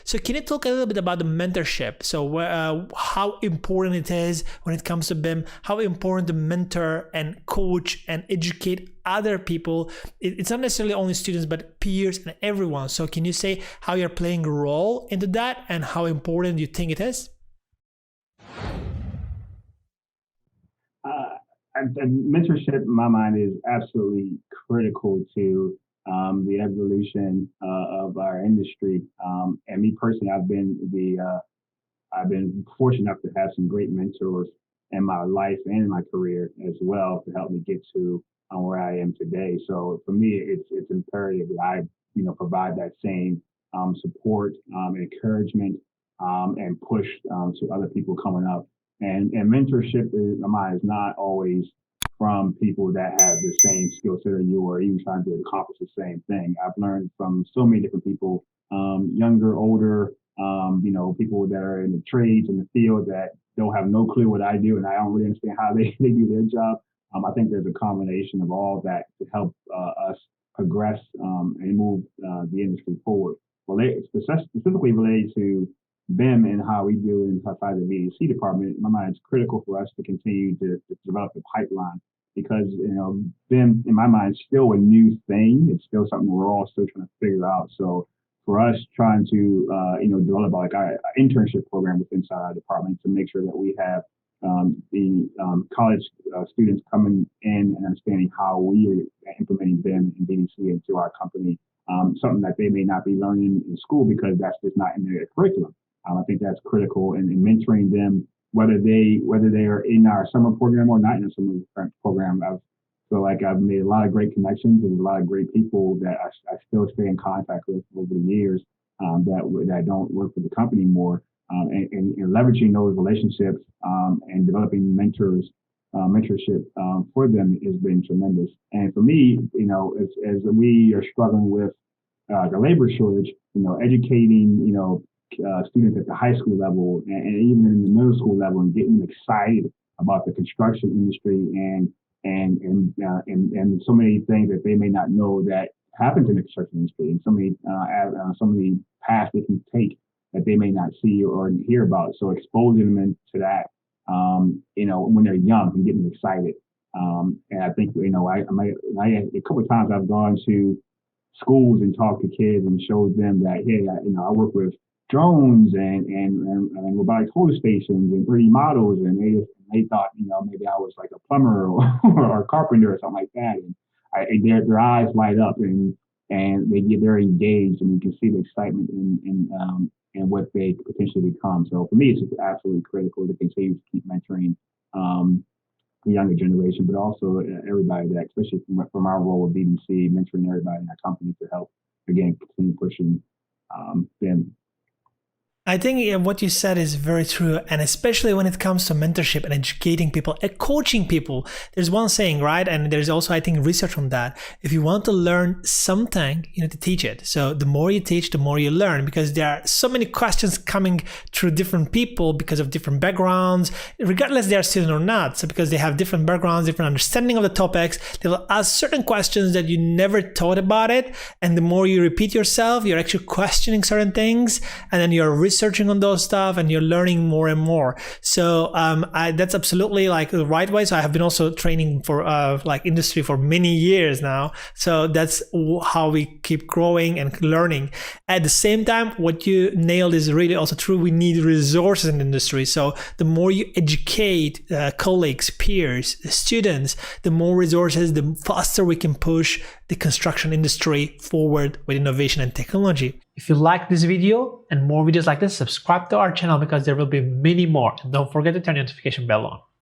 So can you talk a little bit about the mentorship? So how important it is when it comes to BIM, how important to mentor and coach and educate other people. It's not necessarily only students, but peers and everyone. So can you say how you're playing a role into that and how important you think it is? Mentorship, in my mind, is absolutely critical to the evolution of our industry. And me personally, I've been fortunate enough to have some great mentors in my life and in my career as well to help me get to where I am today. So for me, it's imperative that I provide that same support, encouragement, and push to other people coming up. And mentorship is not always from people that have the same skill set as you or even trying to accomplish the same thing. I've learned from so many different people, younger, older, people that are in the trades, in the field that don't have no clue what I do and I don't really understand how they do their job. I think there's a combination of all that to help us progress and move the industry forward. Specifically related to BIM and how we do inside the VDC department, in my mind, it's critical for us to continue to develop the pipeline because, BIM, in my mind, is still a new thing. It's still something we're all still trying to figure out. So for us trying to, develop like our internship program within our department to make sure that we have the college students coming in and understanding how we are implementing BIM and VDC into our company, something that they may not be learning in school because that's just not in their curriculum. I think that's critical in mentoring them, whether they are in our summer program or not in the summer program. I feel like I've made a lot of great connections and a lot of great people that I still stay in contact with over the years that don't work for the company anymore. And leveraging those relationships and developing mentorship for them has been tremendous. And for me, as we are struggling with the labor shortage, educating, students at the high school level and even in the middle school level and getting them excited about the construction industry and so many things that they may not know that happens in the construction industry and so many paths they can take that they may not see or hear about. So exposing them to that, when they're young and getting them excited. And I think, a couple of times I've gone to schools and talked to kids and showed them that, hey, I work with drones and robotic total stations and 3D models, and they thought, maybe I was like a plumber or a carpenter or something like that. And their eyes light up and they get very engaged, and you can see the excitement in what they could potentially become. So for me, it's just absolutely critical to continue to keep mentoring the younger generation, but also everybody that, especially from our role with BDC, mentoring everybody in our company to help, again, continue pushing them. I think what you said is very true, and especially when it comes to mentorship and educating people and coaching people, there's one saying, right? And there's also, I think, research on that. If you want to learn something, you need to teach it. So the more you teach, the more you learn, because there are so many questions coming through different people because of different backgrounds, regardless they are student or not. So because they have different backgrounds, different understanding of the topics, they will ask certain questions that you never thought about it. And the more you repeat yourself, you're actually questioning certain things, and then you're researching on those stuff and you're learning more and more. So that's absolutely like the right way. So I have been also training for like industry for many years now. So that's how we keep growing and learning. At the same time, what you nailed is really also true. We need resources in the industry. So the more you educate colleagues, peers, students, the more resources, the faster we can push the construction industry forward with innovation and technology. If you like this video and more videos like this, subscribe to our channel because there will be many more. And don't forget to turn your notification bell on.